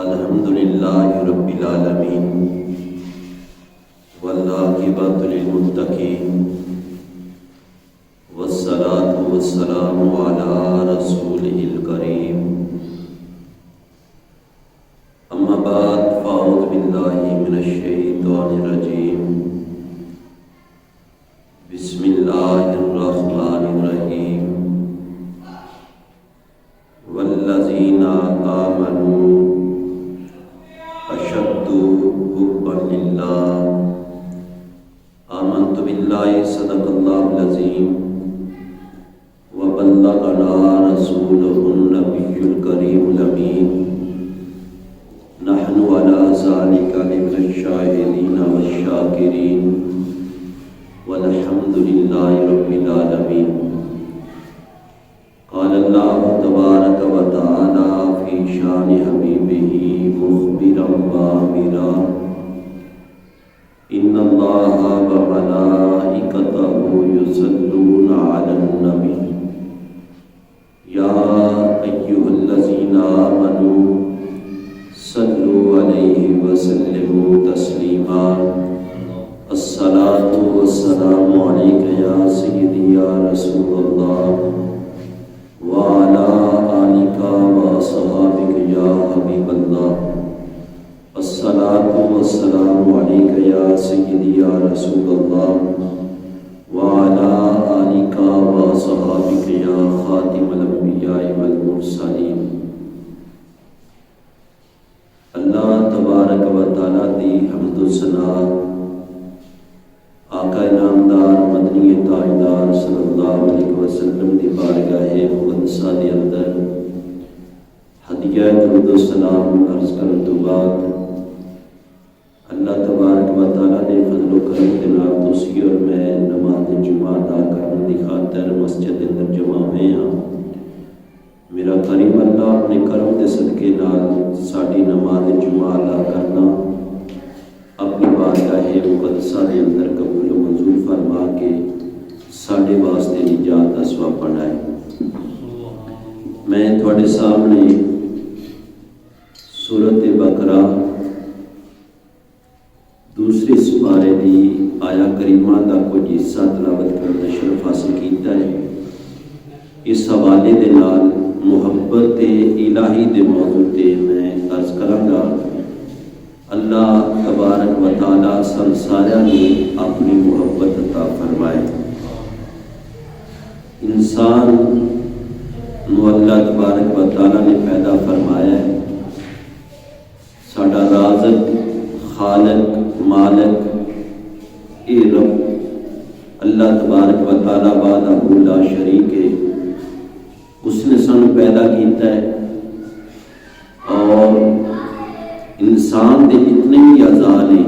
الحمدللہ رب العالمین والعاقبۃ للمتقین والصلاۃ والسلام علی رسولہ الکریم اما بعد فاعوذ باللہ من الشیطان الرجیم بسم اللہ الرحمن الرحیم والذین آمنوا اشد حبا للہ آمنت باللہ صدق اللہ العظیم وبلغنا رسولہ النبی الکریم الامین نحن علی ذلک من الشاہدین والشاکرین والحمد للہ رب العالمین۔ قال اللہ تبارک و تعالی فی شان حبیبہ مخبرا وآمرا ان اللہ وملائکتہ یصلون علی النبی یا ایھا الذین آمنوا صلوا علیہ وسلموا تسلیما الصلاۃ والسلام علیک یا سیدی یا رسول اللہ وعلی آلک واصحابک یا حبیب اللہ الصلاۃ والسلام علیک یا سیدی یا رسول اللہ وعلی آلک واصحابک یا خاتم الانبیاء والمرسلین۔ اللہ تبارک و تعالیٰ دی حمد و ثنا آقا انعامدار مدنی تاجدار صلی اللہ علیہ وسلم دی بارگاہ مقدسہ دے اندر ہدیہ درود و سلام عرض کرن تو بعد اللہ تبارک و تعالیٰ نے فضل و کرم کے نال تسی اور میں نماز جمعہ ادا کرنے دی خاطر مسجد اندر جمع ہوئے ہاں۔ میرا کریم اللہ اپنے کرم دے صدقے نال ساڈی نماز جمعہ ادا کرنا اپنی بارگاہ مقدسہ دے اندر قبول و منظور فرما کے ساڈے واسطے نجات دا ثواب بنائے۔ میں تھوڑے سامنے سورۃ بقرہ دوسرے سپارے دی آیا کریمہ دا کچھ حصہ تلاوت کرنے شرف حاصل کیتا ہے۔ اس حوالے دے نال محبت الہی دے موضوع تے میں عرض کراں گا۔ اللہ تبارک و تعالیٰ سن سارے نے اپنی محبت عطا فرمائے۔ انسان نو اللہ تبارک و تعالیٰ نے پیدا فرمایا ہے۔ ساڈا رازق، خالق، مالک اے رب اللہ تبارک و تعالیٰ وحدہ لا شریک ہے۔ اس نے سانو پیدا کیتا ہے اور انسان دے جتنے بھی اعضاء نے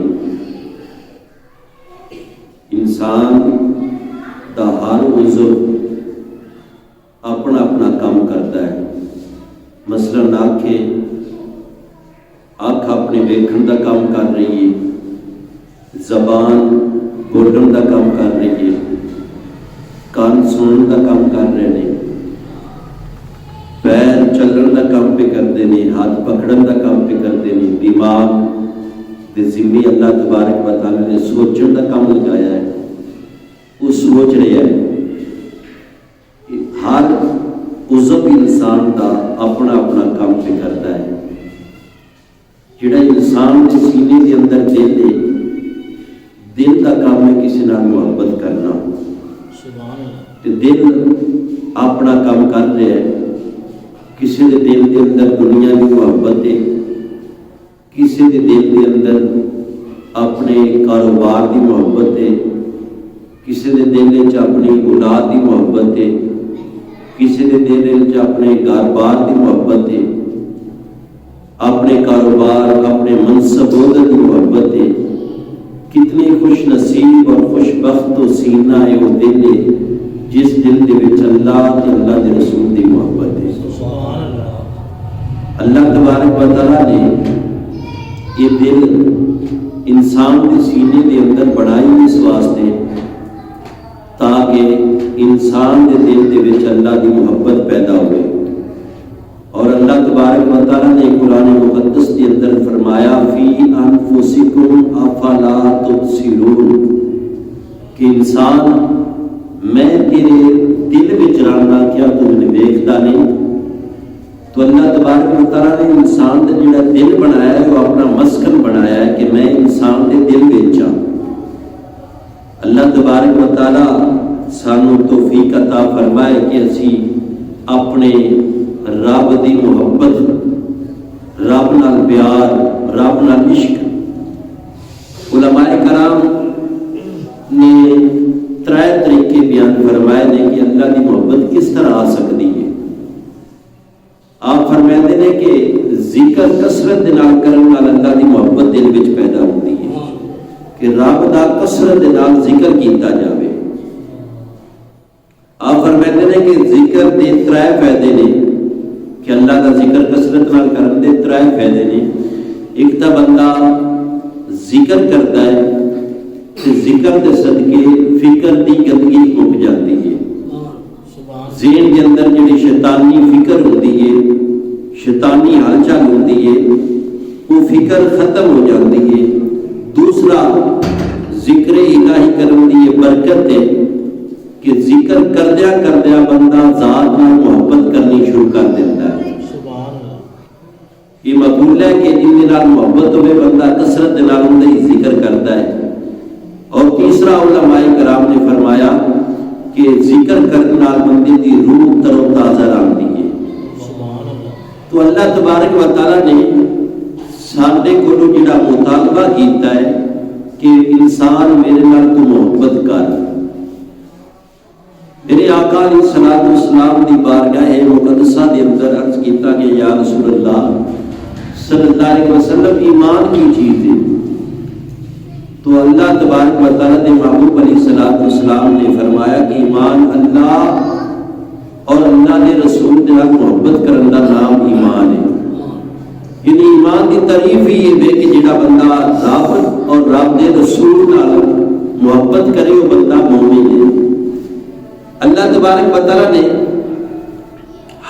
انسان دا ہر عضو اپنا اپنا کام کرتا ہے۔ مثلاً آنکھ اپنے ویکھن دا کام کر رہی ہے، زبان بولن دا کام کر رہی ہے، کان سنن دا کام کر رہے ہیں، پیر چلن دا کام پہ کرتے ہیں، ہاتھ پکڑن دا کام پہ کرتے ہیں، دماغ دے ذمہ اللہ تبارک و تعالی نے سوچن دا کام لگایا ہے، وہ سوچ رہا ہے۔ ہر عضو انسان دا اپنا اپنا کام پہ کرتا ہے۔ جڑا انسان کے سینے کے اندر دل ہے، دل دا کام ہے کسی نال محبت کرنا، تے دل اپنا کام کر رہا ہے۔ کسی دے دل کے اندر دنیا کی محبت ہے، کسی دے دل کے اندر اپنے کاروبار کی محبت ہے، کسی دے دل چ اپنی اولاد کی محبت ہے، کسی دے دل چ اپنے گھر بار کی محبت ہے، اپنے کاروبار اپنے منصب عہدے کی محبت ہے۔ کتنی خوش نصیب اور خوش بخت و سینہ ہے وہ دل ہے جس دل دے وچ اللہ تے اللہ دے رسول دی محبت ہے۔ اللہ تبارک و تعالیٰ نے یہ دل انسان کے سینے کے اندر بڑھائی اس واسطے تاکہ انسان کے دل کے وچ اللہ کی محبت پیدا ہوئے۔ اور اللہ تبارک و تعالیٰ نے قرآن مقدس کے تبصرون کہ انسان میں تیرے دل وچ رہنا کیا تو میں دیکھتا نہیں. تو اللہ تبارک و تعالیٰ نے انسان کا جڑا دل بنایا ہے وہ اپنا مسکن بنایا ہے کہ میں انسان کے دل وچ ہاں. اللہ تبارک و تعالیٰ سانو توفیق عطا فرمائے کہ اسی اپنے رب دی محبت، رب نال پیار، رب نال عشق. علماء کرام نے ترے طریقے بیان فرمائے نے کہ اللہ کی محبت کس طرح آ سکتی ہے. آپ فرماتے ہیں کہ ذکر کثرت دے نال کرن نال اللہ کی محبت دل وچ پیدا ہوتی ہے کہ رب دا کثرت دے نال ذکر کیتا جاوے. آپ فرماتے ہیں کہ ذکر دے ترے فائدے نے کہ اللہ کا ذکر کثرت نال کرن دے ترے فائدے نے. ایک تا بندہ ذکر کرتا ہے کہ ذکر دے صدقے فکر دی گندگی مک جاتی ہے. ذہن کے اندر جڑی شیطانی فکر ہوتی ہے، شیطانی حال چال ہوتی ہے، وہ فکر ختم ہو جاتی ہے. دوسرا ذکر الہی کرن دی یہ برکت ہے کہ ذکر کردیا کردیا بندہ ذات میں محبت کرنی شروع کر دیتا ہے. یہ مقبول ہے کہ جن کے نال محبت ہوئے بندہ کثرت نال ہی ذکر کرتا ہے. اور تیسرا علماء کرام نے فرمایا کہ ذکر کرنے نال بندے دی روح تر و تازہ رہتی ہے. تو اللہ تبارک و تعالیٰ نے ساڈے کولوں جڑا مطالبہ کیتا ہے کہ انسان میرے نال تو محبت کر. میرے آقا علیہ الصلوۃ والسلام دی بارگاہ مقدسہ دے اندر عرض کیتا کہ یا رسول اللہ صلی اللہ علیہ وسلم ایمان کی چیز ہے. تو اللہ تبارک و تعالیٰ نے محبوب علیہ الصلوۃ والسلام نے فرمایا کہ ایمان اللہ اور اللہ نے رسول کے ساتھ محبت کرنے کا نام ایمان ہے. یعنی ایمان کی تعریف ہی یہ ہے کہ جڑا بندہ رب اور رب کے رسول نال محبت کرے وہ بندہ مومن ہے. اللہ تبارک و تعالیٰ نے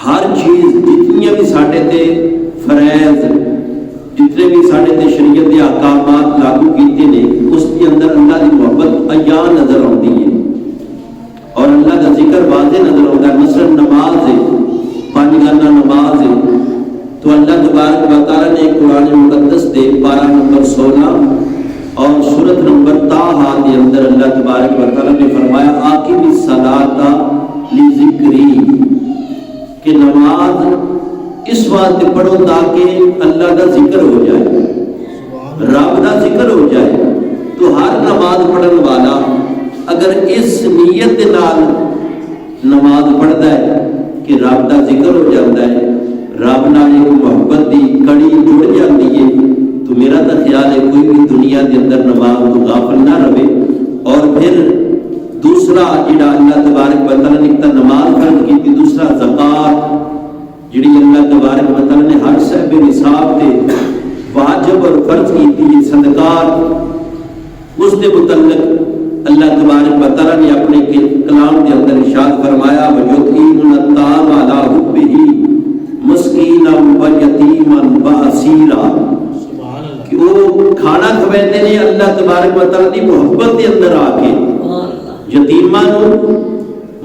ہر چیز جتنی بھی ساڈے تے فرائض، جتنے بھی ساڈے تے شریعت کے احکامات لاگو کیتے نے اس کے اندر اللہ کی محبت عیان نظر آتی ہے اور اللہ کا ذکر واضح نظر آتا ہے. مثلا نماز ہے، 5 گانا نماز ہے. تو اللہ تبارک و تعالیٰ نے قرآن مقدس دے پارہ نمبر 16 اور سورت نمبر طٰہٰ کے اندر اللہ تبارک و تعالیٰ نے فرمایا آقم الصلاۃ لذکری کہ نماز اس واسطے پڑھو تاکہ اللہ کا ذکر ہو جائے، رب کا ذکر ہو جائے. تو ہر نماز پڑھن والا اگر اس نیت کے نال نماز پڑھتا ہے کہ رب کا ذکر ہو جاتا ہے، رب نال ایک محبت کی کڑی جڑ جاتی ہے، تو میرا تو خیال ہے کوئی بھی دنیا کے اندر نماز تو غافل نہ رہے. اور پھر دوسرا جڑا اللہ تبارک و تعالیٰ نے ایک نماز فرض کی تھی، دوسرا زکات جڑی اللہ تبارک و تعالیٰ نے ہر صاحب نصاب تے واجب اور فرض کی تھی صدقات، اس کے متعلق اللہ تبارک و تعالیٰ نے اپنے کلام کے اندر ارشاد فرمایا وَيُطْعِمُونَ الطَّعَامَ عَلَىٰ حُبِّهِ مِسْكِينًا وَيَتِيمًا وَأَسِيرًا کہ وہ کھانا کھوائتے ہیں اللہ تبارک و تعالیٰ کی محبت کے اندر آ کے یتیماں نو،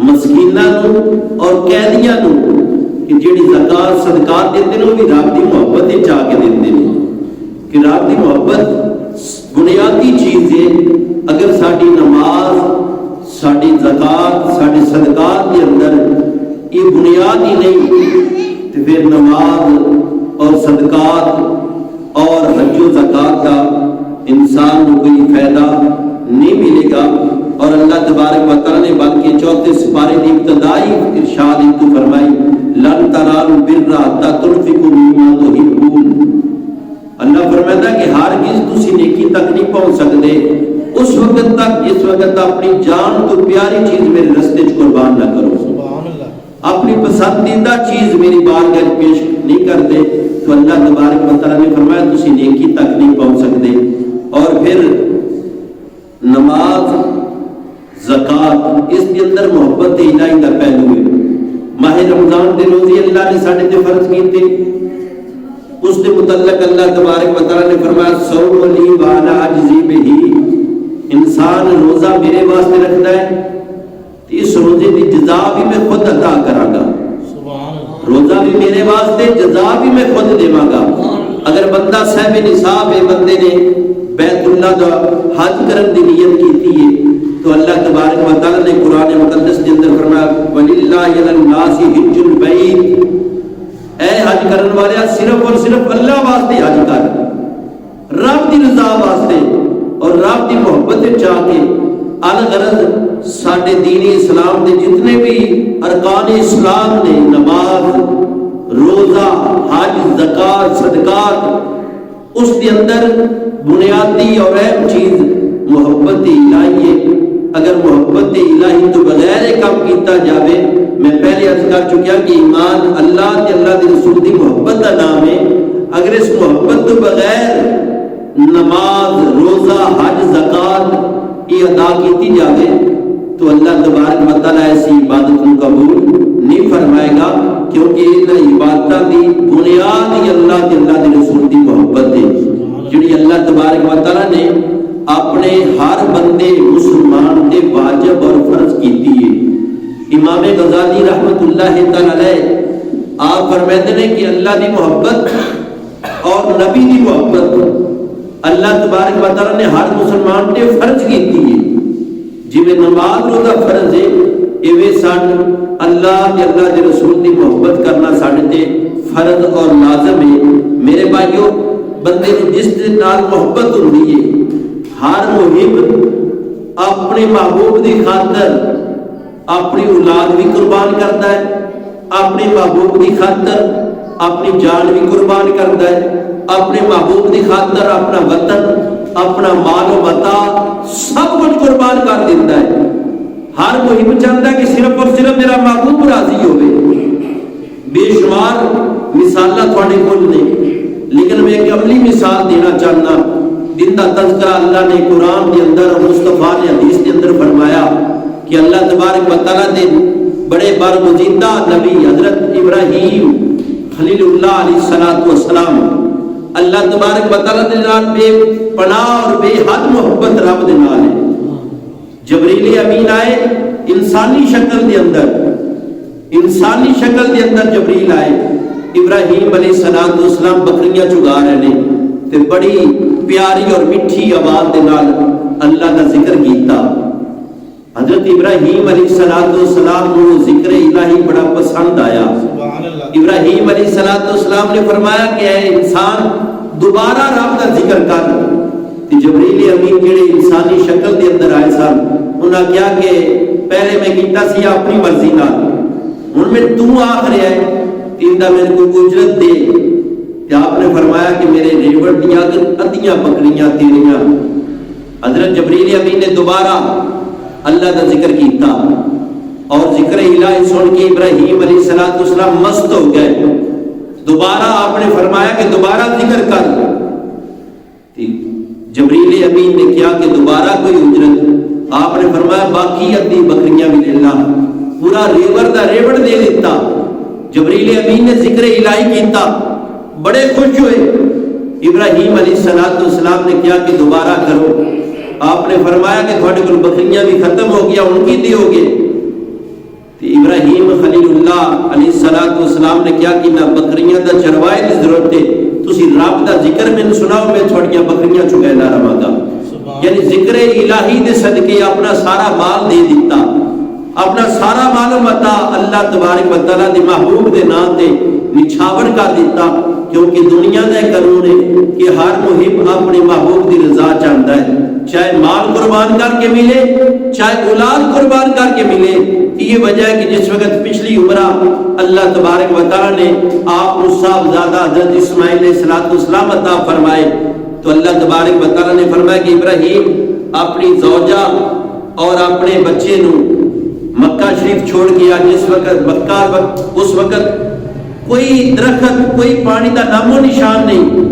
مسکیناں نو اور قیدیاں نو کہ جڑی زکات صدقات دیتے ہیں وہ بھی رب کی محبت چاہ کے دیتے ہیں کہ رب کی محبت بنیادی چیز ہے. اگر ساری نماز، ساری زکات، سارے صدقات کے اندر یہ بنیاد ہی نہیں تو پھر نماز اور صدقات اور حج و زکات کا انسان کو کوئی فائدہ نہیں ملے گا. اور اللہ تبارک و تعالیٰ نے بلکہ 4 سپارے کی ابتدائی ارشاد تو فرمائی لن تنالوا البر حتى تنفقوا مما تحبون. اللہ فرماتا ہے کہ ہرگز تسی نیکی تک نہیں پہنچ سکتے اس وقت تک جس وقت اپنی جان تو پیاری چیز میرے رستے چ قربان نہ کرو. اپنی پسندیدہ چیز میری بارگاہ میں پیش نہیں کرتے تو اللہ تبارک و تعالیٰ نے فرمایا تسی نیکی تک نہیں پہنچ سکتے. اور پھر نماز، زکات، اس کے اندر محبت الہی کا پہلو ہے. ماہ رمضان کے روزے اللہ نے ساڈے تے فرض کیتے، اس کے متعلق اللہ تبارک و تعالیٰ نے فرمایا صوم لی وانا اجزی بہ انسان روزہ میرے واسطے رکھتا ہے تو اس روزے کی جزا بھی میں خود عطا کراں گا. روزہ بھی میرے واسطے، جزا بھی میں خود دیواں گا. اگر بندہ صاحب نصاب ہے، بندے نے بیت اللہ دا حج کرن دی نیت کیتی ہے، تو اللہ تبارک و تعالی نے قرآن مقدس کے اندر فرمایا وَلِلَّهِ عَلَى النَّاسِ حِجُّ الْبَيْتِ، اے حج کرن والے صرف اور صرف اللہ واسطے حج کر، رب دی رضا واسطے اور رب دی محبت چاہ کے. الغرض ساڈے دین اسلام دے جتنے بھی ارکان اسلام نے، نماز، روزہ، حج، زکات، صدقات، اس کے اندر بنیادی اور اہم چیز محبت الہی ہے. اگر محبت الہی تو بغیر کام کیتا جاوے، میں پہلے عرض کر چکیا کہ ایمان اللہ تے اللہ دے رسول دی محبت کا نام ہے. اگر اس محبت تو بغیر نماز، روزہ، حج، زکات یہ ادا کیتی جاوے تو اللہ تبارک و تعالی ایسی عبادت کو قبول نہیں فرمائے گا، کیونکہ ان عبادتاں دی بنیاد ہی اللہ تے اللہ دے رسول دی محبت ہے، جڑی اللہ تبارک و تعالی نے اپنے ہر بندے مسلمان دے واجب اور فرض کیتی ہے. امام غزالی رحمت اللہ تعالی علیہ آپ فرماتے ہیں کہ اللہ دی محبت اور نبی دی محبت اللہ تبارک و تعالی نے ہر مسلمان تے فرض کیتی ہے. جویں نماز روزہ فرض ہے، ایویں ساڈے اللہ تے اللہ دے رسول دی محبت کرنا ساڈے تے فرض اور لازم ہے. میرے بھائیو، بندے نوں جس دے نال محبت ہوندی ہے، ہر محب اپنے محبوب دی خاطر اپنی اولاد بھی قربان کرتا ہے، اپنے محبوب کی خاطر اپنی جان بھی قربان کرتا ہے، اپنے محبوب کی خاطر اپنا وطن، اپنا مال و متاع سب کچھ قربان کر دیتا ہے. ہر محب چاہتا ہے کہ صرف اور صرف میرا محبوب راضی ہوئے. بے شمار مثالاں تھوڑے کول نے، لیکن میں ایک عملی مثال دینا چاہنا جن کا تذکرہ اللہ نے قرآن کے اندر اور مصطفیٰ نے حدیث کے اندر فرمایا کہ اللہ تبارک و تعالیٰ نے بڑے برگزیدہ نبی حضرت ابراہیم خلیل اللہ علیہ السلام، اللہ تبارک و تعالیٰ نے نال بے پناہ اور بے حد محبت رب دے نال ہے. جبریل امین آئے انسانی شکل دے اندر جبریل آئے. ابراہیم علیہ السلام بکریاں چگا رہے ہیں تے بڑی پیاری اور میٹھی آواز دے نال اللہ کا ذکر کیتا. حضرت ابراہیم علیہ السلام کو ذکر الہی بڑا پسند آیا. ابراہیم علیہ السلام نے فرمایا کہ اے انسان دوبارہ رب کا ذکر کر. جبریل امین جڑے انسانی شکل دے اندر آئے سن، انہاں کہا کہ پہلے میں کیتا سی اپنی مرضی نال، ہن میں تو آکھ رہا ہے تیندا میرے کو اجرت دے. کہ آپ نے فرمایا کہ میرے ریوڑ دیا ادیاں بکریاں تیریاں. حضرت جبریل امین نے دوبارہ اللہ کا ذکر کیتا اور ذکر الہی سن کے ابراہیم علیہ السلام مست ہو گئے. دوبارہ آپ نے فرمایا کہ دوبارہ ذکر کر. جبریل امین نے کیا کہ دوبارہ کوئی اجرت؟ آپ نے فرمایا باقی ادھی بکریاں بھی لے لا. پورا ریوڑ دے دیتا. جبریل امین نے ذکر الہی کیتا، بڑے خوش ہوئے. ابراہیم علیہ السلام نے کیا کہ دوبارہ کرو. آپ نے فرمایا کہ تھوڑے کل بکریاں بھی ختم ہو گیا، ان کی دیو گے. ابراہیم خلیل اللہ علیہ السلام نے کیا کہ نہ بکریاں دا چروائے کی ضرورت ہے، تسی رب دا ذکر میں سناؤ، میں تھوڑیاں بکریاں چگے نہ رہا گا. یعنی ذکر الہی دے صدقے اپنا سارا مال دے دیتا، اپنا سارا مال و متاع اللہ تبارک و تعالیٰ دے محبوب دے نام تے نچھاور کر دیتا. کیونکہ دنیا دا قانون ہے کہ ہر محب اپنے محبوب دی رضا چاہتا ہے، چاہے مال قربان کر کے ملے، چاہے اولاد قربان کر کے ملے. یہ وجہ ہے کہ جس وقت پچھلی عمرہ اللہ تبارک و تعالیٰ نے آپ کو صاحبزادہ حضرت اسماعیل علیہ السلام عطا فرمائے تو اللہ تبارک و تعالیٰ نے فرمایا کہ ابراہیم اپنی زوجہ اور اپنے بچے نو مکہ شریف چھوڑ گیا. جس وقت مکہ اس وقت کوئی درخت، کوئی پانی کا نام و نشان نہیں.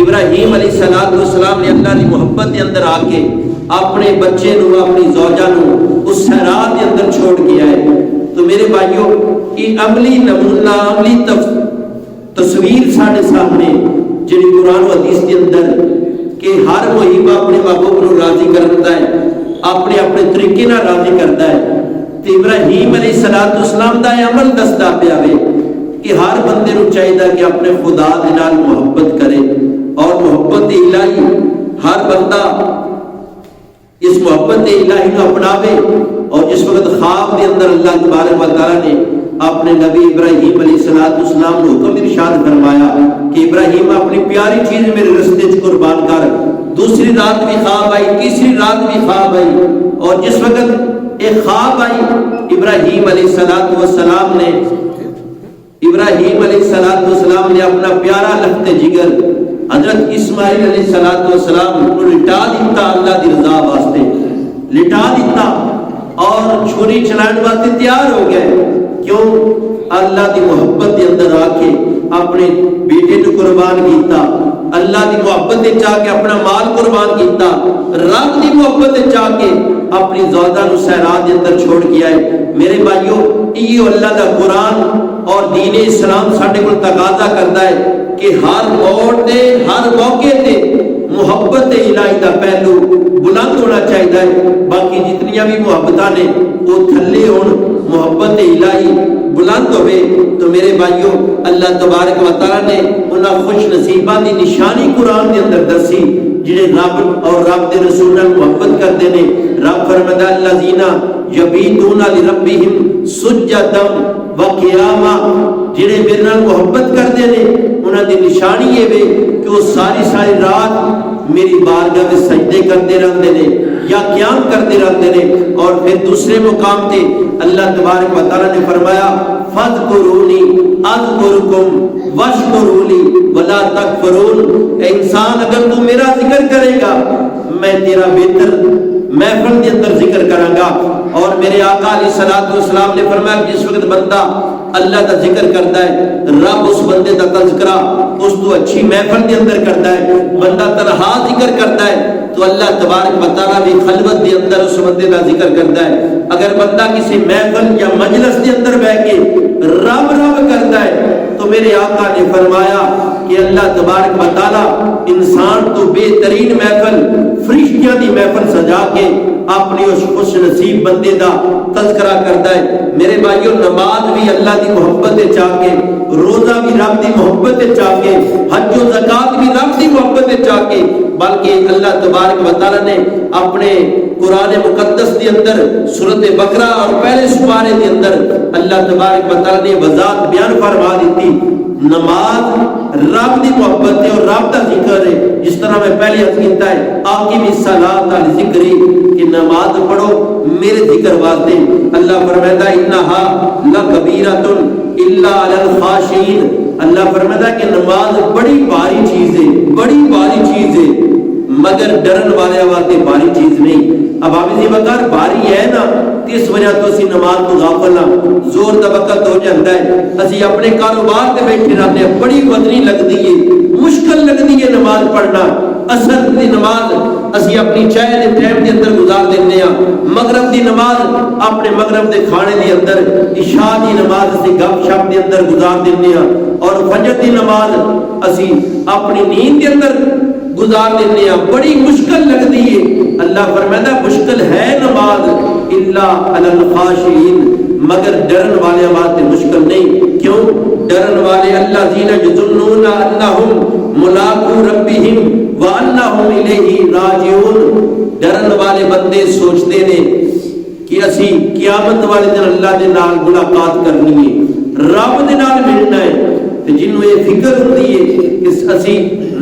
ابراہیم علیہ السلام نے اللہ کی محبت کے اندر آ کے اپنے بچے نو، اپنی زوجہ نو اس صحرا کے اندر چھوڑ کے آئے. تو میرے بھائیوں، یہ عملی نمونہ، عملی تصویر سارے سامنے جی قرآن و حدیث کے اندر کہ ہر محب اپنے محبوب کو راضی کرتا ہے، اپنے اپنے طریقے نال راضی کرتا ہے۔ تے ابراہیم علیہ السلام دا یہ عمل دستا پیا وے کہ ہر بندے نو چاہیے کہ اپنے خدا دے نال محبت کرے، اور محبت الہی ہر بندہ اس محبت الہی کو اپناوے۔ اور جس وقت خواب دے اندر اللہ تبارک و تعالیٰ نے اپنے نبی ابراہیم علیہ السلام کو حکم ارشاد فرمایا کہ ابراہیم اپنی پیاری چیز میرے رستے چ قربان کر، دوسری رات بھی خواب آئی، تیسری رات بھی خواب آئی، اور جس وقت ایک خواب آئی ابراہیم علیہ السلام نے اپنا پیارا لخت جگر حضرت اسماعیل علیہ السلام کو لٹا دیتا، اللہ دی رضا واسطے لٹا دیتا، اور چھری چلانے واسطے تیار ہو گئے۔ کیوں؟ اللہ دی محبت دے اندر آ کے اپنے بیٹے کو قربان کیتا، اللہ دی محبت دے چاہ کے اپنا مال قربان کیتا، رب دی محبت دے چاہ کے اپنی زوجہ نو صحرا دے اندر چھوڑ کے آئے۔ میرے بھائیو، یہ اللہ دا قرآن اور دین اسلام ساڈے کول تقاضا کرتا ہے کہ ہر موڑ تے ہر موقع تے محبت الہی دا پہلو بلند ہونا چاہیے۔ باقی جتنیاں بھی محبتاں نے وہ تھلے ہون، محبت الہی بلند ہوئے۔ تو میرے بھائیو، اللہ تبارک و تعالیٰ نے انہاں خوش نصیباں دی نشانی قرآن دے اندر دسی جڑے رب اور رب دے رسول نال محبت کرتے نے۔ رب فرماتا ہے الذین یبیتون لربہم سجدا وقیاما، جڑے میرے نال محبت کرتے نے انہاں دی نشانی یہ وے کہ وہ ساری ساری رات میری بارگاہ میں سجدے کرتے رہتے ہیں یا قیام کرتے رہتے ہیں۔ اور پھر دوسرے مقام تے اللہ تبارک و تعالیٰ نے فرمایا فاذکرونی اذکرکم واشکروا لی ولا تکفرون، اے انسان اگر تو میرا ذکر کرے گا میں تیرا بہتر محفل کے اندر ذکر کروں گا۔ اور میرے آقا علیہ السلام نے فرمایا کہ جس وقت بندہ اللہ کا ذکر کرتا ہے رب اس بندے کا تذکرہ اس تو اچھی محفل کے اندر کرتا ہے۔ بندہ تنہا ذکر کرتا ہے تو اللہ تبارک و تعالیٰ بھی خلوت کے اندر اس بندے کا ذکر کرتا ہے۔ اگر بندہ کسی محفل یا مجلس کے اندر بیٹھ کے رب رب کرتا ہے تو میرے آقا نے فرمایا کہ اللہ تبارک و تعالیٰ انسان تو بہترین محفل فرشتیاں دی محفل سجا کے اپنی اس خوش نصیب بندے دا تذکرہ کرتا ہے۔ میرے بھائیو، نماز بھی اللہ دی محبت چاہ کے، روزہ بھی رب دی محبت چاہ کے، حج و زکات بھی رب دی محبت چاہ کے، بلکہ اللہ تبارک و تعالیٰ نے اپنے قرآن مقدس کے اندر سورۃ بقرہ اور پہلے سپارے کے اندر اللہ تبارک و تعالیٰ نے وضاحت بیان فرما دیتی۔ نماز رب دی محبت ہے اور رب دا ذکر ہے۔ جس طرح میں پہلے عرض کیتا ہے آقیم الصلاۃ لذکری، کہ نماز پڑھو میرے ذکر واسطے۔ اللہ فرماتا ہے انہا لکبیرۃ الا علی الخاشعین، اللہ فرماتا ہے کہ نماز بڑی بھاری چیز ہے، بڑی بھاری چیز ہے، مگر ڈرن والے واسطے بھاری چیز نہیں۔ اب آپ اسی وقت بھاری ہے نا، اس وجہ تو اسی نماز تو غافل ہاں، زور دا وقت ہو جاتا ہے، اسی اپنے کاروبار تے بیٹھے رہتے ہیں، بڑی بدنی لگتی ہے، مشکل لگتی ہے نماز پڑھنا۔ اثر دی نماز اسی اپنی چائے دے ٹائم دے اندر گزار دینے ہاں، مغرب دی نماز اپنے مغرب دے کھانے دے اندر، عشاء دی نماز اسی گپ شپ دے اندر گزار دینے ہاں، اور فجر دی نماز اسی اپنی نیند دے اندر گزار دینے ہاں، بڑی مشکل لگتی ہے۔ اللہ فرماتا ہے مشکل ہے نماز الا علی الخاشعین، مگر ڈرن والے واسطے مشکل نہیں۔ کیوں؟ ڈرن والے الذین یظنون انہم ملاقو ربہم وانہم الیہ راجعون، ڈرن والے بندے سوچتے نے کہ اسی قیامت والے دن اللہ دے نال ملاقات کرنی ہے، رب دے نال ملنا ہے، تے جنوں یہ فکر ہوندی ہے کہ اسی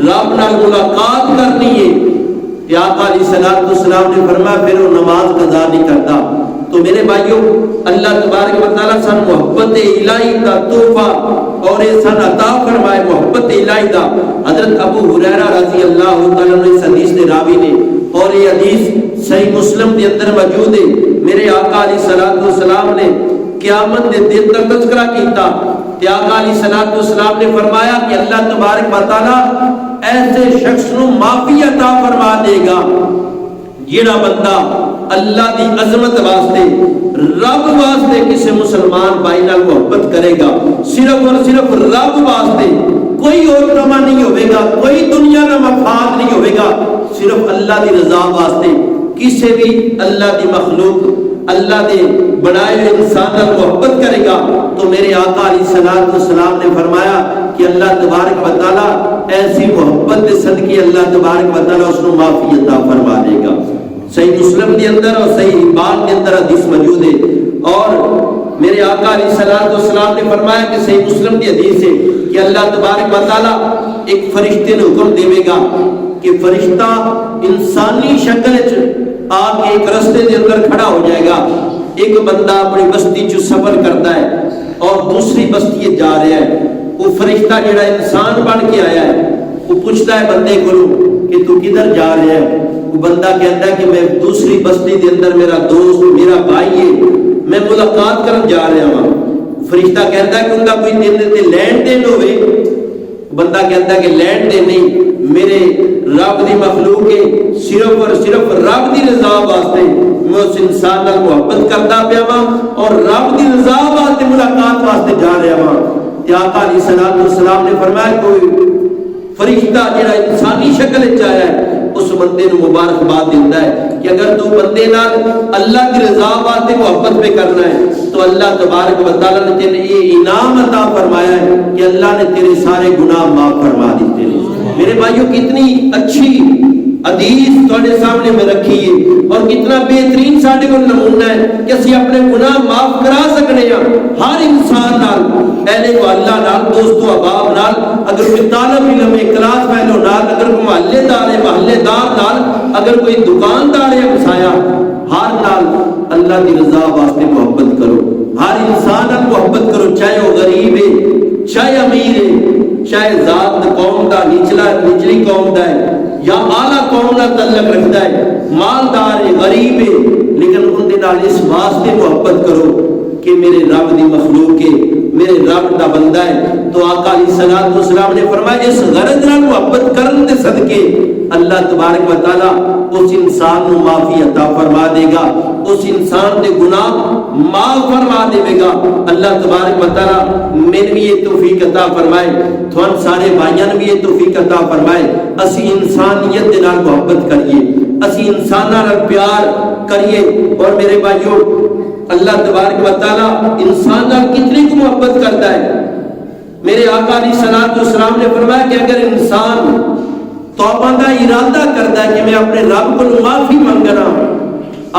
رب نال ملاقات کرنی ہے، کہ آقا علیہ السلام نے فرمایا پھر وہ نماز قضا نہیں کرتا۔ تو میرے بھائیوں، اللہ تبارک و تعالیٰ سن محبت الہی دا تحفہ اور سن عطا فرمائے محبت الہی دا۔ حضرت ابو ہریرہ رضی اللہ تعالیٰ عنہ اس حدیث دے راوی نے، اور یہ حدیث صحیح مسلم کے اندر موجود ہے۔ میرے آقا علیہ السلام نے قیامت دے دن کا تذکرہ کیتا، کہ آقا علیہ السلام نے فرمایا کہ اللہ تبارک و تعالیٰ ایسے شخص نو معافی عطا فرما دے گا جیڑا بندہ اللہ دی عظمت واسطے، رب واسطے کسی مسلمان بھائی نال محبت کرے گا، صرف اور صرف رب واسطے، کوئی اور کما نہیں ہوئے گا، کوئی دنیا کا مفاد نہیں ہوئے گا، صرف اللہ دی رضا واسطے کسی بھی اللہ دی مخلوق اللہ دے بنائے ہوئے انسان نال محبت کرے گا تو میرے آقا علیہ الصلوۃ والسلام نے فرمایا کہ اللہ تبارک و تعالی ایسی محبت دے صدقے اللہ تبارک و تعالی اس کو معافی عطا فرما دے گا۔ صحیح مسلم کے اندر اور صحیح ابان کے اندر حدیث موجود ہے، اور میرے آقا علیہ الصلوۃ والسلام نے فرمایا کہ صحیح مسلم کی حدیث ہے کہ اللہ تبارک و تعالی ایک فرشتے نے حکم دے گا کہ فرشتہ انسانی شکل آ کے ایک رستے کے اندر کھڑا ہو جائے گا، ایک بندہ اپنی بستی چ سفر کرتا ہے اور دوسری بستی جا رہا ہے، وہ فرشتہ جڑا انسان بن کے آیا ہے وہ پوچھتا ہے بندے کو کہ تو کدھر جا رہا ہے؟ وہ بندہ کہتا ہے کہ میں دوسری بستی کے اندر میرا دوست میرا بھائی ہے، میں ملاقات کرن جا رہا ہوں۔ فرشتہ کہتا ہے کہ ان کا کوئی دین لین دین ہوئے؟ بندہ کہتا ہے کہ لین دین نہیں، میرے رب دی مخلوق کے صرف اور صرف رب دی رضا واسطے میں اس انسان نال محبت کرتا پیا ہاں اور رب دی رضا واسطے ملاقات واسطے جا رہا ہاں۔ تے آقا علیہ الصلوۃ والسلام نے فرمایا کوئی فرشتہ جڑا انسانی شکل وچ آیا ہے اس بندے نو مبارکباد دیتا ہے کہ اگر تو بندے نال اللہ کی رضا واسطے محبت پہ کرنا ہے تو اللہ تبارک و تعالی نے تیرے یہ انعام عطا فرمایا ہے کہ اللہ نے تیرے سارے گناہ معاف فرما دیتے ہیں۔ میرے بھائیوں کتنی اچھی حدیث تھوڑے سامنے میں رکھی ہے اور کتنا بہترین ساڈے کو نمونہ ہے کہ اسی اپنے گناہ معاف کرا سکنے ہیں ہر انسان نال، اہل و اللہ نال، دوست و احباب نال، اگر کوئی طالب علم ہے کلاس فیلو نال، اگر کوئی محلے دار ہے محلے دار نال، اگر کوئی دکاندار ہے ہمسایہ، ہر نال اللہ کی رضا واسطے محبت کرو، ہر انسان نال محبت کرو، چاہے وہ غریب ہے چاہے امیر ہے، چاہے ذات قوم دا نچلی قوم دا ہے یا اعلیٰ قوم نال تعلق رکھتا ہے، مالدار ہے غریب ہے، لیکن ان دے نال اس واسطے محبت کرو کہ میرے رب دی مخلوق ہے، میرے رب دا بندہ ہے۔ تو آقا علیہ الصلوۃ والسلام نے فرمایا اس غرض نال محبت کرن دے صدقے اللہ تبارک و تعالی اس انسان کو معافی عطا فرما دے گا، اس انسان دے گناہ معاف فرما دے گا۔ اللہ تبارک و تعالی میں بھی یہ توفیق عطا فرمائے، تھوڑا سارے بھائیاں بھی یہ توفیق عطا فرمائے، اسی انسانیت دے نال محبت کریے، اسی انساناں نال پیار کریے۔ اور میرے بھائیوں اللہ تبارک و تعالی انسان نال کتنی کو محبت کرتا ہے۔ میرے آقا علیہ الصلوۃ والسلام نے فرمایا کہ اگر انسان توبہ کا ارادہ کرتا ہے کہ میں اپنے رب کو معافی منگنا،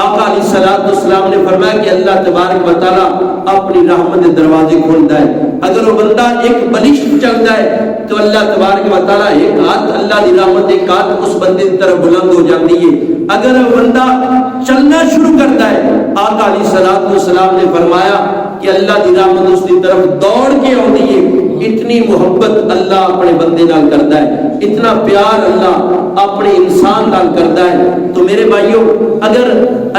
آقا علیہ الصلوۃ والسلام نے فرمایا کہ اللہ تبارک و تعالی اپنی رحمت کے دروازے کھولتا ہے۔ اگر وہ بندہ ایک بلشت چلتا ہے تو اللہ تبارک و تعالی ایک ہاتھ اللہ کی رحمت ایک ہاتھ اس بندے کی طرف بلند ہو جاتی ہے۔ اگر وہ بندہ چلنا شروع کرتا ہے، آقا علیہ الصلوۃ والسلام نے فرمایا کہ اللہ کی رحمت اس کی طرف دوڑ کے آتی ہے۔ اتنی محبت اللہ اپنے بندے نال کرتا ہے، اتنا پیار اللہ اپنے انسان نال کرتا ہے۔ تو میرے بھائیوں اگر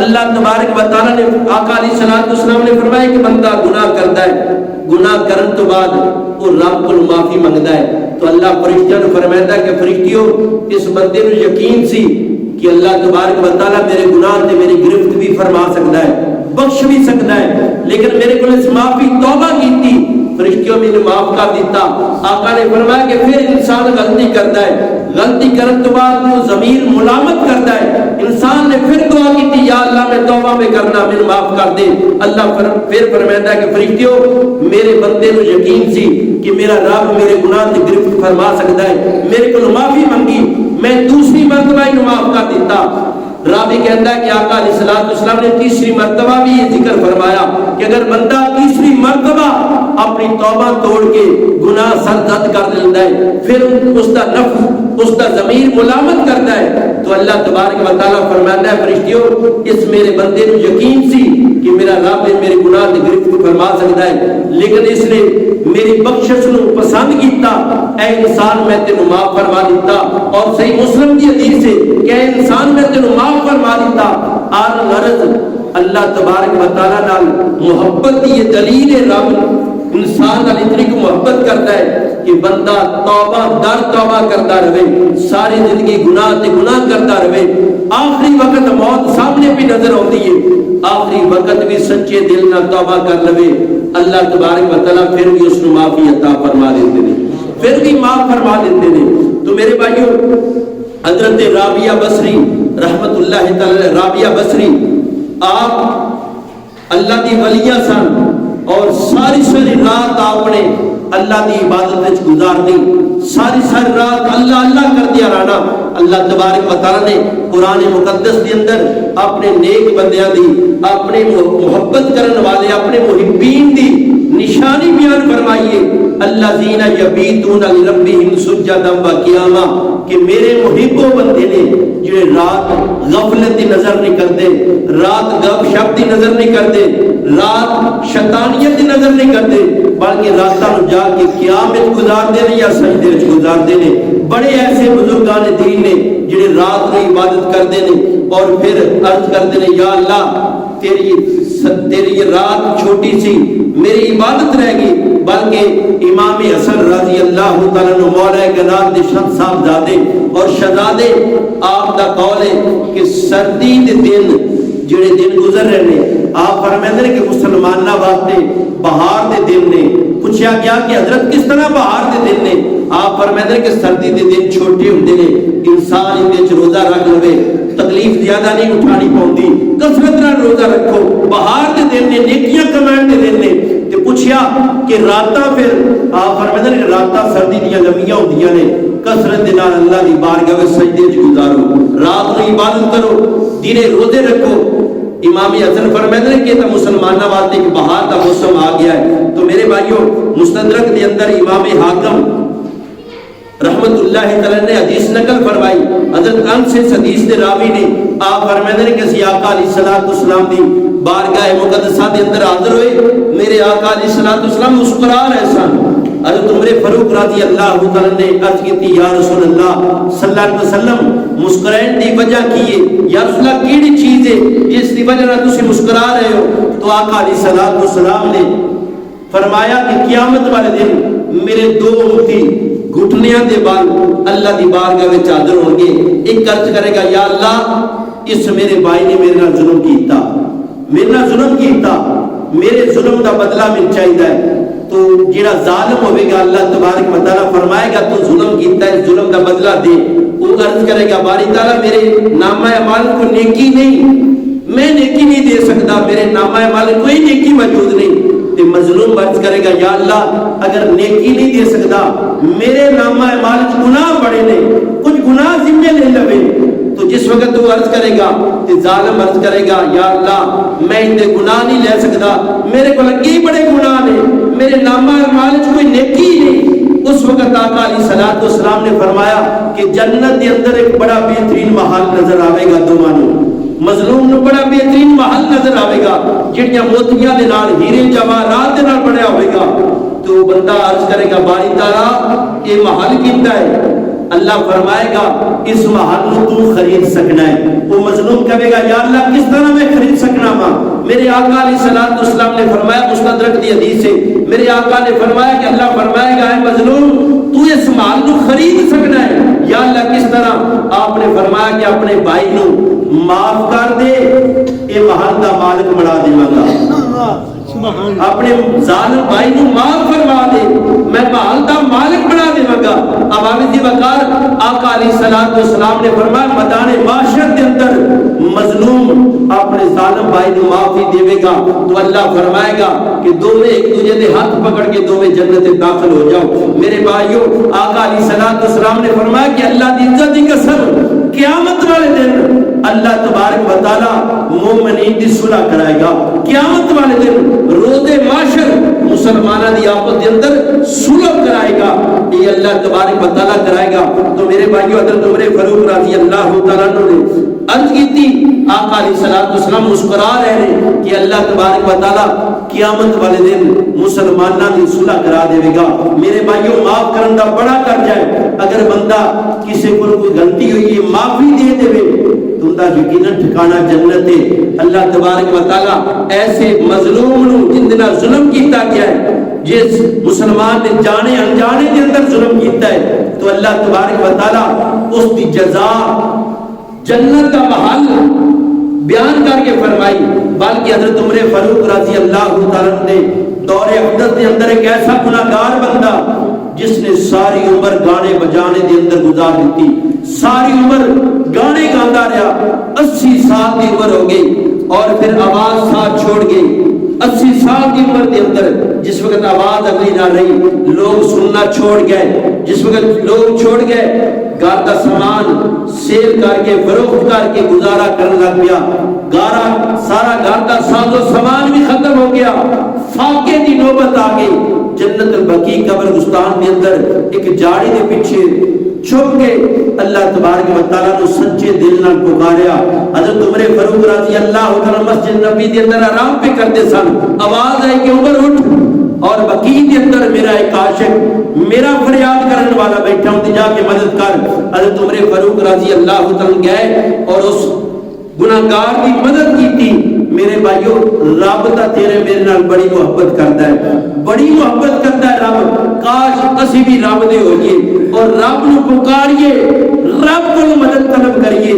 اللہ تبارک و تعالی نے آقا علیہ الصلوۃ والسلام نے فرمایا کہ بندہ گناہ کرتا ہے، گناہ کرن تو بعد وہ رب کو معافی منگتا ہے تو اللہ فرشتیاں نے فرمایا کہ فرشتیوں اس بندے نو یقین سی کہ اللہ تبارک و تعالی میرے گناہ تے میری گرفت بھی فرما سکتا ہے، بخش بھی سکتا ہے، لیکن میرے کو اس معافی توبہ کی فرشتیوں میں نے معاف کر دیتا۔ آقا نے فرمایا کہ پھر انسان غلطی کرتا ہے، غلطی کرنے تو بعد وہ ضمیر ملامت کرتا ہے، انسان نے پھر دعا کی تھی یا اللہ میں توبہ میں کرنا مجھے معاف کر دے۔ اللہ پھر فرماتا ہے کہ فرشتیوں میرے بندے کو یقین سی کہ میرا رب میرے گناہ کی گرفت فرما سکتا ہے، میرے کو معافی منگی، میں دوسری مرتبہ ہی معاف کر دیتا۔ راوی کہتا ہے کہ آقا علیہ الصلوۃ والسلام نے تیسری مرتبہ بھی یہ ذکر فرمایا کہ اگر بندہ تیسری مرتبہ اپنی توبہ توڑ کے گناہ سرزد کر لیتا ہے، پھر اس کا نفس اس کا ضمیر ملامت کرتا ہے تو اللہ تبارک و تعالیٰ فرماتا ہے فرشتیوں اس میرے بندے کو یقین سی کہ میرا رب میرے گناہ کی گرفت فرما سکتا ہے، لیکن اس نے میری بخشش نو پسند کیتا، اے انسان میں تینوں معاف فرما دیتا۔ اور صحیح مسلم کی حدیث ہے کہ اے انسان میں تینوں معاف فرما دیتا۔ آر غرض اللہ تبارک و تعالیٰ نال محبت کی یہ دلیل ہے، رب انسان نال اتنی کو محبت کرتا ہے کہ بندہ توبہ در توبہ کرتا رہے، ساری زندگی گناہ تے گناہ کرتا رہے، آخری وقت موت سامنے بھی نظر آتی ہے، آخری وقت بھی سچے دل نال توبہ کر لے، اللہ تبارک و تعالیٰ پھر بھی اس کو معافی عطا فرما دیتے ہیں، پھر بھی معاف فرما دیتے ہیں۔ تو میرے بھائیوں حضرت رابعہ بصری رحمت اللہ تعالی، رابعہ بصری آپ اللہ دی ولیہ سن اور ساری ساری رات آپ نے اللہ دی عبادت وچ گزارنی، ساری رات اللہ اللہ کر دیا رہنا۔ اللہ تبارک و تعالی نے قرآن مقدس کے اندر اپنے نیک بندیاں دی، اپنے محبت کرن والے، اپنے محبین دی نشانی بیان فرمائیے، الذین یبیتون لربہم سجدا و قیاما، کہ میرے محب و بندے نے جڑے رات غفلت دی نظر نہیں کرتے، رات گپ شپ دی نظر نہیں کرتے، رات شیطانیت دی نظر نہیں کرتے، بلکہ راتاں نوں جا کے قیام وچ گزارتے ہیں یا سجدے وچ گزارتے ہیں۔ بڑے ایسے بزرگان دین نے جڑے رات نوں عبادت کرتے ہیں اور پھر عرض کرتے ہیں یا اللہ تیری یہ رات چھوٹی سی، میری عبادت رہ گئی۔ بلکہ امام حسن رضی اللہ تعالیٰ عنہ مولا کائنات دے شد صاحب زادے اور شہزادے آپ دا قول ہے کہ سردی دے دن جڑے دن گزر رہے ہیں، آپ فرماتے ہیں کہ مسلمانوں واسطے بہار دے دن نے۔ پوچھا گیا کہ حضرت کس طرح بہار دے دن نے؟ آپ فرماتے ہیں کہ سردی دے دن چھوٹے ہوندے نے، انسان ان وچ روزہ رکھ لوے تکلیف زیادہ نہیں اٹھانی پوندی، کثرت نال روزہ رکھو۔ بہار دے دن نے، نیکیاں کمائن دے دن نے۔ تے پوچھیا کہ راتاں پھر آپ فرماتے ہیں کہ راتاں سردی دیاں لمیاں ہوندیاں نے، کثرت دے نال اللہ دی بارگاہ وچ سجدے وچ گزارو، رات نوں عبادت کرو، دنے روزے رکھو۔ امام حسن فرماتے ہیں کہ تو مسلمانوں واسطے ایک بہار کا موسم آ گیا ہے۔ تو میرے بھائیوں، مستدرک کے اندر امام حاکم رحمت اللہ تعالی نے حدیث نقل فرمائی، حضرت انس اس حدیث دے راوی نے آپ فرماتے ہیں کہ اسی آقا علیہ الصلوۃ والسلام دی بارگاہ مقدسہ دے اندر حاضر ہوئے، میرے آقا علیہ الصلوۃ والسلام مسکرا رہے سن۔ حضرت عمر فاروق رضی اللہ تعالی نے عرض کی تھی، یا رسول اللہ صلی اللہ علیہ وسلم مسکرائن دی وجہ کی ہے، یا رسول اللہ کیڑی چیز ہے جس دی وجہ نال تسی مسکرا رہے ہو؟ تو آقا علیہ الصلوۃ والسلام نے فرمایا کہ قیامت والے دن میرے دو امتی گھٹنیاں دے بال اللہ دی بارگاہ وچ حاضر ہون گے، ایک عرض کرے گا یا اللہ اس میرے بھائی نے میرے نال ظلم کیتا، میرے نال ظلم کیتا، میرے ظلم دا بدلہ مل چاہیدا ہے۔ تو جڑا ظالم ہوے گا اللہ تبارک و تعالی فرمائے گا تو ظلم کیتا ہے، ظلم دا بدلہ دے۔ وہ عرض کرے گا باری تعالی میرے نامہ اعمال کو نیکی نہیں، میں نیکی نہیں دے سکتا، میرے نامہ اعمال کوئی نیکی موجود نہیں۔ تے مظلوم عرض کرے گا یا اللہ اگر نیکی نہیں دے سکتا، میرے نامہ اعمال گناہ بڑے نے، کچھ گناہ ذمہ لے لوے۔ تو جس وقت وہ عرض کرے گا تے ظالم عرض کرے گا یا اللہ میں ان دے گناہ نہیں لے سکتا، میرے کو لگی بڑے گناہ نے، میرے نامہ اعمال کوئی نیکی نہیں۔ اس وقت آقا علیہ الصلوۃ والسلام نے فرمایا کہ جنت کے اندر ایک بڑا بہترین محل نظر آئے گا دوانوں، مظلوم نو بڑا بہترین محل نظر آئے گا جڑیاں موتیاں دے نال ہیرے جواہرات دے نال بنیا ہوئے گا۔ تو بندہ عرض کرے گا باری تعالی یہ محل کیتا ہے؟ اللہ فرمائے گا اس محل نو تو خرید سکنا ہے۔ وہ مظلوم کہے گا یا اللہ کس طرح میں خرید سکنا ماں؟ میرے آقا علیہ الصلوۃ والسلام نے فرمایا، مستدرک دی حدیث ہے، میرے آقا نے فرمایا کہ اللہ فرمائے گا اے مظلوم تو اس محل نو خرید سکنا ہے، یا اللہ کس طرح؟ آپ نے فرمایا کہ اپنے بھائی نو معاف کر دے، اے محل دا مالک بنا دیواں گا۔ اپنے ظالم بھائی نو معاف فرما دے، میں محل دا مالک بنا دیواں گا۔ اب آویزی وقار آقا علیہ الصلوۃ والسلام نے فرمایا میدان معاشر کے اندر مظلوم اپنے ظالم بھائی نو معافی دے گا تو اللہ فرمائے گا کہ دونوں ایک دوسرے دے ہاتھ پکڑ کے دونوں جنت میں داخل ہو جاؤ۔ میرے بھائیوں، آقا علیہ الصلوۃ والسلام نے فرمایا کہ اللہ دی عزت کی قسم قیامت والے دن اللہ تبارک و تعالی مومنین دی صلح کرائے گا۔ قیامت والے دن روز معاشر مسلمانوں دی آپس کے اندر صلح کرائے گا، یہ اللہ تبارک و تعالی کرائے گا۔ تو میرے بھائیوں، حضرت عمر فاروق رضی اللہ تعالیٰ عنہ نے عرض کی تھی، آقا علیہ الصلوۃ والسلام مسکرا رہے ہیں کہ اللہ تبارک و تعالی قیامت والے دن مسلمانوں کی صلح کرا دے گا۔ میرے بھائیوں، معاف کرن دا بڑا درجہ ہے۔ اگر بندہ کسی کو کوئی غلطی ہوئی ہے معافی دے دے تو ان کا یقیناً ٹھکانہ جنت ہے۔ اللہ تبارک و تعالی ایسے مظلوم نو جن دے نال ظلم کیتا گیا ہے، جس مسلمان نے جانے انجانے کے اندر ظلم کیتا ہے، تو اللہ تبارک و تعالی اس دی جزا جنت کا محل بیان کر کے فرمائی۔ بلکہ حضرت عمر فاروق رضی اللہ تعالیٰ نے دور عبدت کے اندر ایک ایسا گناہگار بندہ جس نے ساری عمر گانے بجانے کے اندر گزار دیتی، ساری عمر گانے گاتا رہا، 80 سال کی عمر ہو گئی اور پھر آواز ساتھ چھوڑ گئی۔ 80 سال کی عمر کے اندر جس وقت آواز اگلی نہ رہی، لوگ سننا چھوڑ گئے، جس وقت لوگ چھوڑ گئے، گھر کا سامان سیل کر کے فروخت کر کے گزارا کرنے لگ گیا، سارا گھر کا ساز و سامان بھی ختم ہو گیا، فاقے کی نوبت آ گئی۔ جنت البقیع قبرستان کے اندر ایک جاڑی کے پیچھے چھپ کے اللہ تبارک و تعالیٰ نے سچے دل نال پکاریا۔ حضرت عمر فاروق رضی اللہ عنہ مسجد نبی کے اندر آرام پہ کرتے سن، آواز آئی کہ عمر اٹھ، اور بقیع کے اندر میرا ایک عاشق میرا فریاد کرنے والا بیٹھا ہوں، جا کے مدد کر۔ حضرت عمر فاروق رضی اللہ عنہ گئے اور اس گناہگار کی مدد کی تھی۔ میرے بھائیو، رب تا تیرے میرے نال بڑی محبت کرتا ہے، بڑی محبت کرتا ہے رب۔ کاش اسی بھی رب دے ہوئیے اور رب نو پکاریے، رب کو مدد طلب کریے،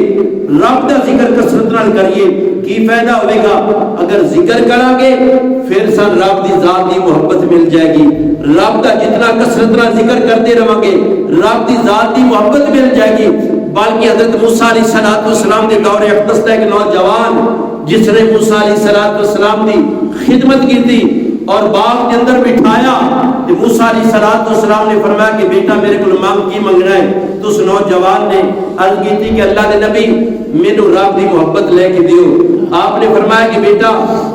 رب دا ذکر کثرت نال کریے۔ کی فائدہ ہوئے گا؟ اگر ذکر کریں گے پھر سن رب دی ذات دی محبت مل جائے گی، رب دا جتنا کثرت نال ذکر کرتے رہو گے رب دی ذات دی محبت مل جائے گی۔ بلکہ حضرت موسیٰ علیہ السلام کے دور اقدس کا ایک نوجوان جس نے موسیٰ علیہ السلام کی خدمت کی تھی اور باغ کے اندر بٹھایا، تو موسیٰ علیہ السلام نے فرمایا کہ بیٹا میرے کو مانگ کی منگنا ہے، تو اس نوجوان نے عرض کی تھی کہ اللہ کے نبی مینوں رب دی محبت لے کے دیو۔ آپ نے فرمایا کہ بیٹا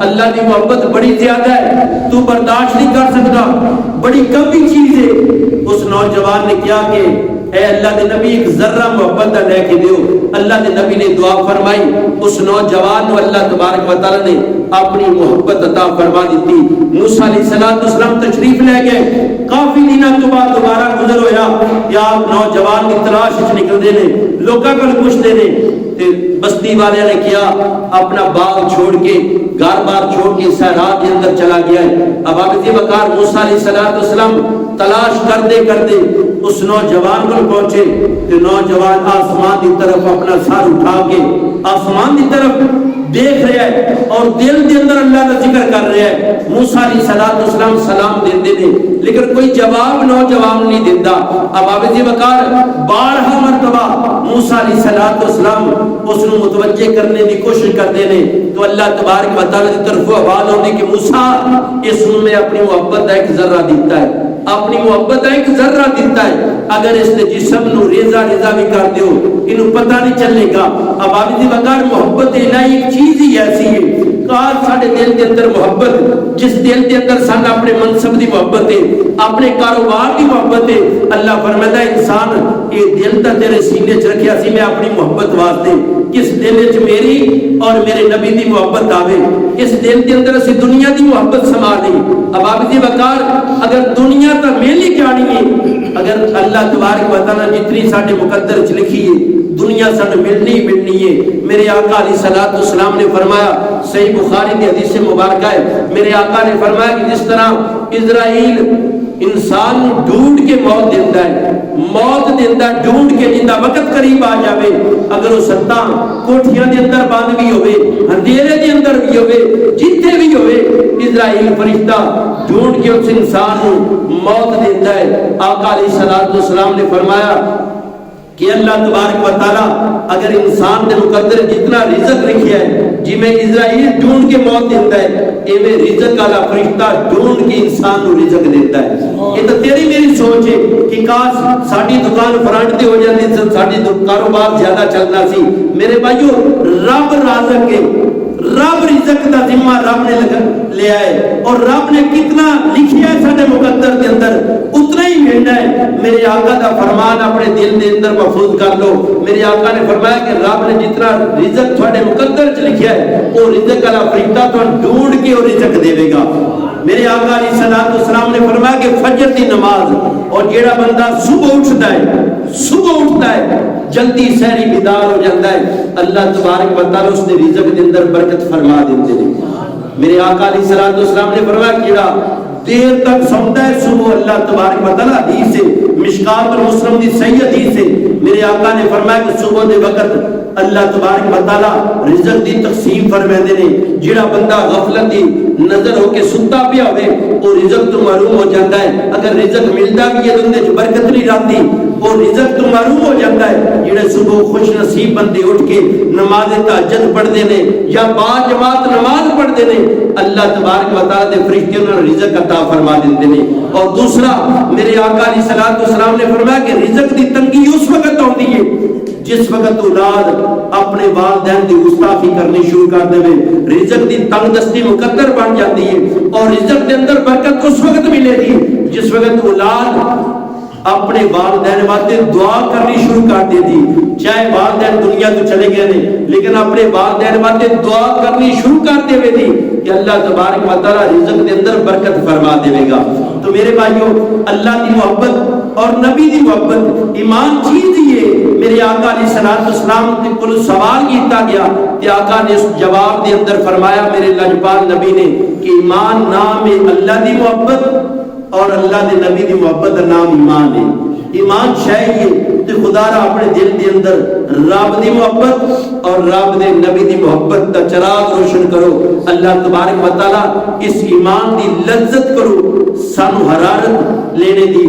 اللہ دی محبت بڑی زیادہ ہے، تو برداشت نہیں کر سکتا، بڑی کم ہی چیز ہے۔ اس نوجوان نے کیا کہ اے اللہ دے نبی ایک ذرہ محبت دا لے کے دیو۔ اللہ دے نبی نے دعا فرمائی، اس نوجوان کو اللہ تبارک و تعالی نے اپنی محبت عطا فرما دیتی۔ موسیٰ علیہ السلام تشریف لے گئے، کافی دنوں تو بعد دوبارہ گزر ہویا یا نوجوان کی تلاش وچ نکلدے نے، لوکاں کول پوچھدے نے، تے بستی والے نے کیا اپنا باغ چھوڑ کے گھر بار چھوڑ کے صحرا کے اندر چلا گیا ہے۔ اب آپ اسی وقار موسیٰ علیہ السلام تلاش کرتے کرتے اس نوجوان کو پہنچے، تو نوجوان آسمان کی طرف اپنا سر اٹھا کے آسمان کی طرف دیکھ رہا ہے اور دل کے اندر اللہ کا ذکر کر رہا ہے۔ موسیٰ علیہ السلام سلام دیندے نے لیکن کوئی جواب نوجوان نہیں دیتا۔ اب آپ اسی وقار 12 مرتبہ موسیٰ علیہ السلام اس کو متوجہ کرنے کی کوشش کرتے ہیں، تو اللہ تبارک و تعالی کی طرف آواز ہوتی کہ موسیٰ اس میں اپنی محبت کا ایک ذرہ دیتا ہے، اپنی محبت کا ایک ذرہ دیتا ہے۔ اگر اس نے جسم نو ریزہ ریزہ بھی کر دیو انہوں پتہ نہیں چلے گا۔ اب آپ اسی وقار محبت الہی ایک چیز ہی ایسی ہے، کاش ساڈے دل کے اندر محبت، جس دل کے اندر سن اپنے منصب دی محبت ہے، اپنے کاروبار کی محبت ہے۔ اللہ فرماتا ہے انسان یہ دل تا تیرے سینے چ رکھیا سی میں اپنی محبت واسطے، کس دل وچ میری اور میرے نبی دی محبت آوے، اس دل کے اندر اسی دنیا دی محبت سما لی۔ اب آپ دی وقار اگر دنیا تا میلی جانی ہے، اگر اللہ تبارک و تعالی جتنی ساڈے مقدر چ لکھی ہے دنیا سن ملنی ہے۔ میرے آقا علیہ السلام نے فرمایا، صحیح بخاری کی حدیث مبارکہ ہے، میرے آقا نے فرمایا کہ جس طرح اسرائیل انسان ڈھونڈ کے موت دیتا ہے، موت دیتا ہے ڈھونڈ کے، جندا وقت قریب آ جاوے، اگر وہ ستا کوٹھیاں دے اندر بند بھی ہوئے، اندھیرے دے اندر بھی ہوئے، جتھے بھی ہوئے، اسرائیل فرشتہ ڈھونڈ کے اس انسان کو موت دیتا ہے۔ آقا علیہ السلام نے فرمایا کہ اللہ تبارک و تعالی اگر انسان دے مقدر جتنا رزق لکھیا ہے، جی میں اسرائیل ڈھونڈ کے موت دیتا ہے، ایویں رزق والا فرشتہ ڈھونڈ کے انسان کو رزق دیتا ہے۔ یہ تو تیری میری سوچ ہے کہ کاش ساڈی دکان فرنٹ تے ہو جاتی، ساڈی کاروبار زیادہ چلنا سی۔ میرے بھائیو رب رازق ہے، رب رزق دا ذمہ رب نے لیا ہے، اور رب نے کتنا لکھیا ہے ساڈے مقدر کے اندر اتنا ہی ملنا ہے۔ میرے آقا دا فرمان اپنے دل دے اندر محفوظ کر لو۔ میرے آقا نے فرمایا کہ رب نے جتنا رزق تھوڑے مقدر چ لکھیا ہے وہ رزق والا فرشتہ تو ڈھونڈ کے وہ رزق دے گا۔ میرے آقا علیہ السلام نے فرمایا کہ فجر دی نماز، اور جیڑا بندہ صبح اٹھتا ہے جلدی سحری بیدار ہو جاتا ہے، اللہ تبارک و تعالی اس نے رزق دے اندر برکت فرما دیتے ہیں۔ میرے آقا علیہ السلام نے فرمایا کہ جیڑا دیر تک سوتا ہے صبح اللہ تبارک و تعالی حدیث ہے، مشکات المسلم دی صحیح حدیث ہے، میرے آقا نے فرمایا کہ صبح دے وقت اللہ تبارک و تعالی رزق دی تقسیم فرماندے نے. جڑا بندہ غفلت دی نظر ہو کے ستا پیا ہوئے وہ رزق تو محروم ہو جاتا ہے. اگر رزق ملتا بھی ہے تو اندر برکت نہیں رہتی, وہ رزق تو محروم ہو جاتا ہے. جڑے صبح خوش نصیب بندے اٹھ کے نماز تہجد پڑھتے ہیں یا با جماعت نماز پڑھتے ہیں, اللہ تبارک و تعالی دے فرشتے انہاں نوں رزق عطا فرما دیندے نے. اور دوسرا میرے آقا علیہ الصلوۃ والسلام نے فرمایا کہ رزق دی تنگی اس وقت ہوندی ہے جس وقت اولاد اپنے والدین کی گستاخی کرنی شروع کر دے. رزق دی تنگ دستی مقدر بن جاتی ہے اور رزق کے اندر برکت اس وقت ملے گی جس وقت اولاد اپنے والدین واسطے دعا کرنی شروع کر دے دی. چاہے والدین دنیا تو چلے گئے نے لیکن اپنے والدین واسطے دعا کرنی شروع کر دے دی کہ اللہ تبارک و تعالی رزق کے اندر برکت فرما دے گا. تو میرے بھائیو, اللہ کی محبت اور نبی دی محبت ایمان چیز ہی ہے. میرے آقا علیہ الصلوۃ والسلام کے کل سوال کیتا گیا کہ آقا نے اس جواب دے اندر فرمایا میرے لجپال نبی نے کہ ایمان نام ہے اللہ دی محبت اور اللہ دے نبی دی محبت کا نام ایمان ہے. ایمان چاہیے تو خدا را اپنے دل دے اندر رب دی محبت اور رب دے نبی دی محبت کا چراغ روشن کرو. اللہ تبارک و تعالی اس ایمان دی لذت کرو, سانو حرارت لینے دی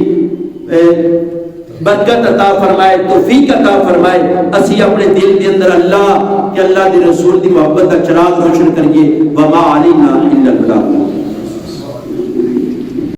برکت عطا فرمائے, توفیق عطا فرمائے. اسی اپنے دل دے اندر اللہ کہ اللہ دے رسول دی محبت کا چراغ روشن کریے. وما علینا الا البلاغ.